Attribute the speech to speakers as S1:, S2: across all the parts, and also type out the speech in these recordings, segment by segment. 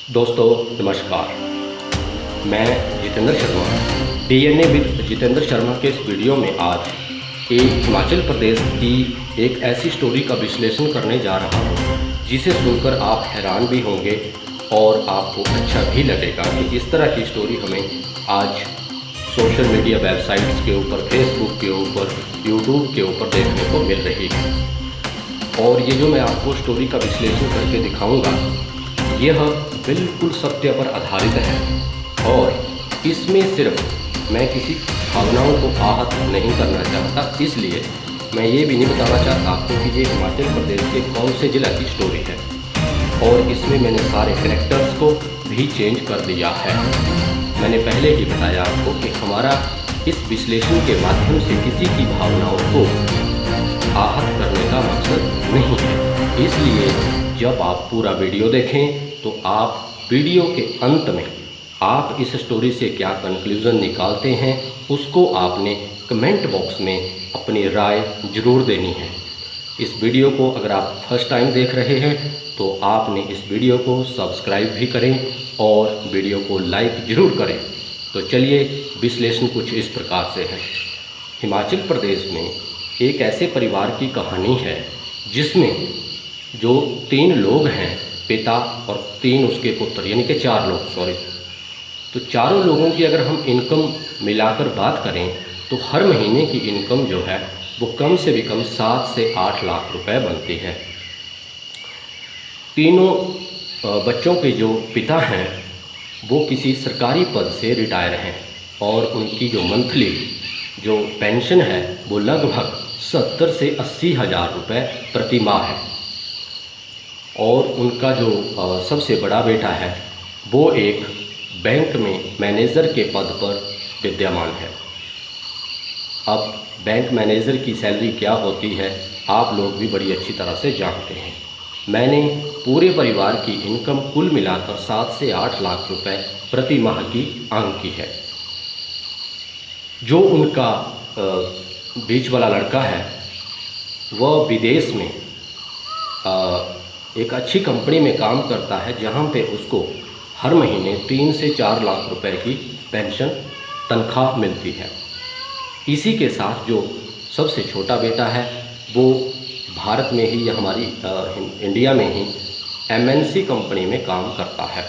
S1: दोस्तों नमस्कार। मैं जितेंद्र शर्मा डीएनए विद जितेंद्र शर्मा के इस वीडियो में आज एक हिमाचल प्रदेश की एक ऐसी स्टोरी का विश्लेषण करने जा रहा हूँ जिसे सुनकर आप हैरान भी होंगे और आपको अच्छा भी लगेगा कि इस तरह की स्टोरी हमें आज सोशल मीडिया वेबसाइट्स के ऊपर, फेसबुक के ऊपर, यूट्यूब के ऊपर देखने को मिल रही है। और ये जो मैं आपको स्टोरी का विश्लेषण करके दिखाऊंगा यह बिल्कुल सत्य पर आधारित है और इसमें सिर्फ मैं किसी भावनाओं को आहत नहीं करना चाहता, इसलिए मैं ये भी नहीं बताना चाहता आपको कि ये हिमाचल प्रदेश के कौन से ज़िला की स्टोरी है। और इसमें मैंने सारे कैरेक्टर्स को भी चेंज कर दिया है। मैंने पहले ही बताया आपको कि हमारा इस विश्लेषण के माध्यम से किसी की भावनाओं को आहत करने का मकसद नहीं है, इसलिए जब आप पूरा वीडियो देखें तो आप वीडियो के अंत में आप इस स्टोरी से क्या कंक्लूज़न निकालते हैं उसको आपने कमेंट बॉक्स में अपनी राय ज़रूर देनी है। इस वीडियो को अगर आप फर्स्ट टाइम देख रहे हैं तो आपने इस वीडियो को सब्सक्राइब भी करें और वीडियो को लाइक ज़रूर करें। तो चलिए, विश्लेषण कुछ इस प्रकार से है। हिमाचल प्रदेश में एक ऐसे परिवार की कहानी है जिसमें जो 3 लोग हैं, पिता और 3 उसके पुत्र, यानी कि 4 लोग, तो चारों लोगों की अगर हम इनकम मिलाकर बात करें तो हर महीने की इनकम जो है वो कम से भी कम 7 से 8 लाख रुपए बनती है। तीनों बच्चों के जो पिता हैं वो किसी सरकारी पद से रिटायर हैं और उनकी जो मंथली जो पेंशन है वो लगभग 70 से 80 हज़ार रुपये प्रति माह है। और उनका जो सबसे बड़ा बेटा है वो एक बैंक में मैनेजर के पद पर विद्यमान है। अब बैंक मैनेजर की सैलरी क्या होती है आप लोग भी बड़ी अच्छी तरह से जानते हैं। मैंने पूरे परिवार की इनकम कुल मिलाकर 7 से 8 लाख रुपए प्रति माह की आंकी है। जो उनका बीच वाला लड़का है वह विदेश में एक अच्छी कंपनी में काम करता है जहां पे उसको हर महीने 3 से 4 लाख रुपए की पेंशन तनख्वाह मिलती है। इसी के साथ जो सबसे छोटा बेटा है वो भारत में ही या हमारी इंडिया में ही एमएनसी कंपनी में काम करता है।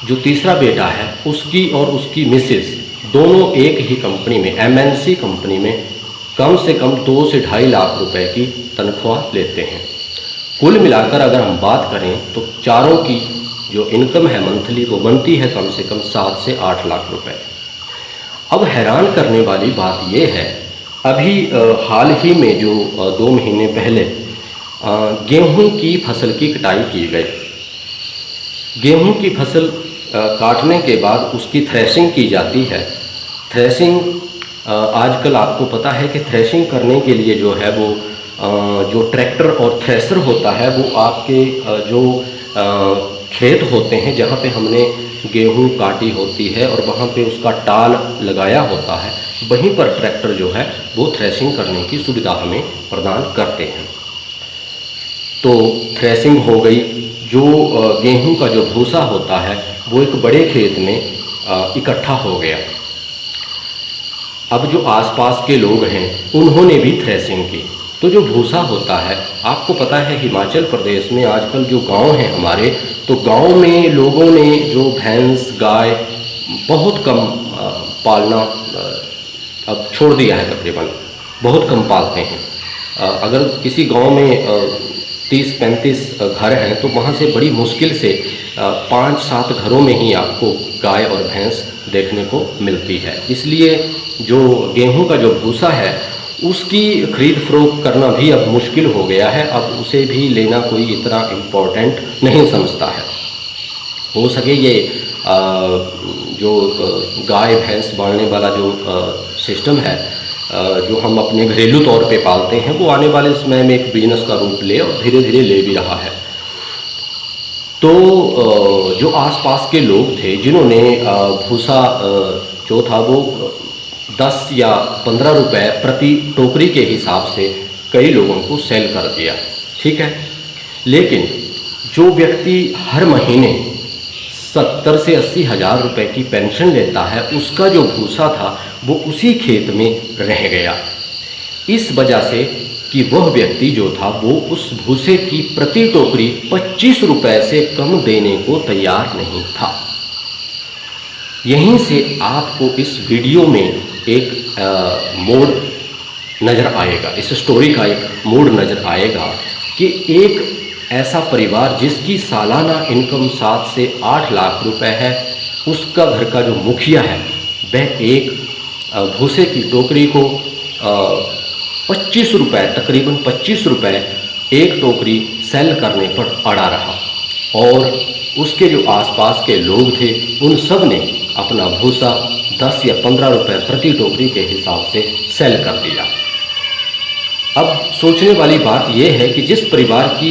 S1: जो तीसरा बेटा है उसकी और उसकी मिसेस दोनों एक ही कंपनी में, एमएनसी कंपनी में कम से कम 2 से 2.5 लाख रुपए की तनख्वाह लेते हैं। कुल मिलाकर अगर हम बात करें तो चारों की जो इनकम है मंथली वो बनती है कम से कम 7 से 8 लाख रुपए। अब हैरान करने वाली बात यह है, अभी हाल ही में जो 2 महीने पहले गेहूं की फसल की कटाई की गई। गेहूं की फसल काटने के बाद उसकी थ्रेशिंग की जाती है। थ्रेशिंग आजकल आपको पता है कि थ्रेशिंग करने के लिए जो है वो जो ट्रैक्टर और थ्रेसर होता है वो आपके जो खेत होते हैं जहाँ पे हमने गेहूं काटी होती है और वहाँ पे उसका टाल लगाया होता है, वहीं पर ट्रैक्टर जो है वो थ्रेशिंग करने की सुविधा हमें प्रदान करते हैं। तो थ्रेशिंग हो गई। जो गेहूं का जो भूसा होता है वो एक बड़े खेत में इकट्ठा हो गया। अब जो आसपास के लोग हैं उन्होंने भी थ्रेशिंग की। तो जो भूसा होता है, आपको पता है हिमाचल प्रदेश में आजकल जो गांव हैं हमारे, तो गांव में लोगों ने जो भैंस गाय बहुत कम पालना अब छोड़ दिया है, तकरीबन बहुत कम पालते हैं। अगर किसी गांव में 30-35 घर हैं तो वहाँ से बड़ी मुश्किल से 5-7 घरों में ही आपको गाय और भैंस देखने को मिलती है। इसलिए जो गेहूं का जो भूसा है उसकी खरीद फरोख्त करना भी अब मुश्किल हो गया है। अब उसे भी लेना कोई इतना इम्पोर्टेंट नहीं समझता है। हो सके ये जो गाय भैंस पालने वाला जो सिस्टम है जो हम अपने घरेलू तौर पे पालते हैं वो आने वाले समय में एक बिजनेस का रूप ले और धीरे धीरे ले भी रहा है। तो जो आसपास के लोग थे जिन्होंने भूसा जो था वो 10 या 15 रुपए प्रति टोकरी के हिसाब से कई लोगों को सेल कर दिया, ठीक है। लेकिन जो व्यक्ति हर महीने 70 से 80 हज़ार रुपये की पेंशन लेता है, उसका जो भूसा था वो उसी खेत में रह गया। इस वजह से कि वह व्यक्ति जो था वो उस भूसे की प्रति टोकरी 25 रुपये से कम देने को तैयार नहीं था। यहीं से आपको इस वीडियो में एक मोड़ नज़र आएगा, इस स्टोरी का एक मोड़ नज़र आएगा कि एक ऐसा परिवार जिसकी सालाना इनकम 7 से 8 लाख रुपए है, उसका घर का जो मुखिया है वह एक भूसे की टोकरी को 25 रुपये, तकरीबन 25 रुपये एक टोकरी सेल करने पर अड़ा रहा और उसके जो आसपास के लोग थे उन सब ने अपना भूसा 10 या 15 रुपये प्रति टोकरी के हिसाब से सेल कर दिया। अब सोचने वाली बात यह है कि जिस परिवार की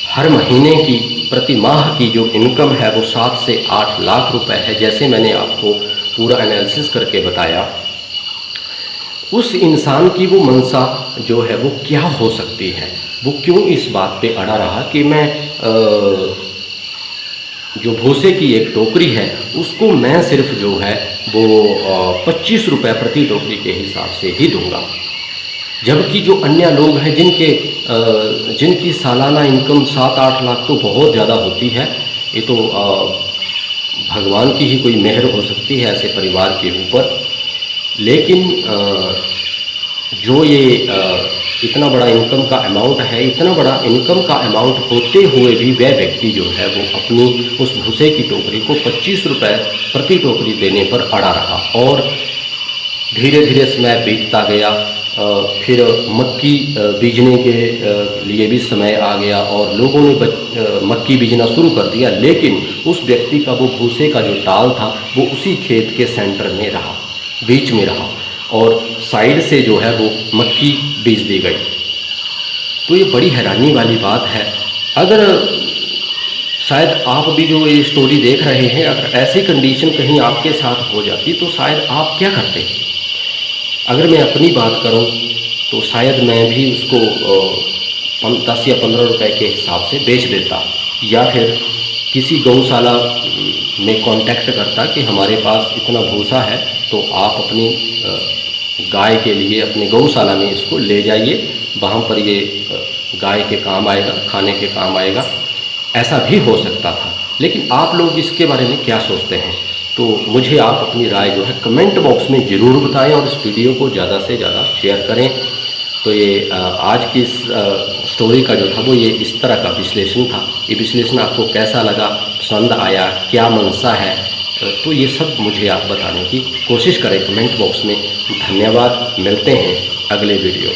S1: हर महीने की प्रति माह की जो इनकम है वो 7 से 8 लाख रुपए है, जैसे मैंने आपको पूरा एनालिसिस करके बताया, उस इंसान की वो मनसा जो है वो क्या हो सकती है, वो क्यों इस बात पे अड़ा रहा कि मैं जो भूसे की एक टोकरी है उसको मैं सिर्फ जो है वो 25 रुपये प्रति टोकरी के हिसाब से ही दूंगा, जबकि जो अन्य लोग हैं जिनकी सालाना इनकम 7-8 लाख तो बहुत ज़्यादा होती है, ये तो भगवान की ही कोई मेहर हो सकती है ऐसे परिवार के ऊपर। लेकिन जो ये इतना बड़ा इनकम का अमाउंट है, इतना बड़ा इनकम का अमाउंट होते हुए भी वह व्यक्ति जो है वो अपनी उस भूसे की टोकरी को 25 रुपये प्रति टोकरी देने पर अड़ा रहा और धीरे धीरे समय बीतता गया। फिर मक्की बीजने के लिए भी समय आ गया और लोगों ने मक्की बीजना शुरू कर दिया, लेकिन उस व्यक्ति का वो भूसे का जो टाल था वो उसी खेत के सेंटर में रहा, बीच में रहा और साइड से जो है वो मक्की बीज दी गई। तो ये बड़ी हैरानी वाली बात है। अगर शायद आप भी जो ये स्टोरी देख रहे हैं, अगर ऐसी कंडीशन कहीं आपके साथ हो जाती तो शायद आप क्या करते? अगर मैं अपनी बात करूं तो शायद मैं भी उसको 10 या 15 रुपए के हिसाब से बेच देता या फिर किसी गौशाला में कांटेक्ट करता कि हमारे पास इतना भूसा है तो आप अपनी गाय के लिए अपने गौशाला में इसको ले जाइए, वहाँ पर ये गाय के काम आएगा, खाने के काम आएगा। ऐसा भी हो सकता था। लेकिन आप लोग इसके बारे में क्या सोचते हैं? तो मुझे आप अपनी राय जो है कमेंट बॉक्स में ज़रूर बताएं और इस वीडियो को ज़्यादा से ज़्यादा शेयर करें। तो ये आज की इस स्टोरी का जो था वो ये इस तरह का विश्लेषण था। ये विश्लेषण आपको कैसा लगा, पसंद आया, क्या मनसा है, तो ये सब मुझे आप बताने की कोशिश करें कमेंट बॉक्स में। धन्यवाद, मिलते हैं अगले वीडियो।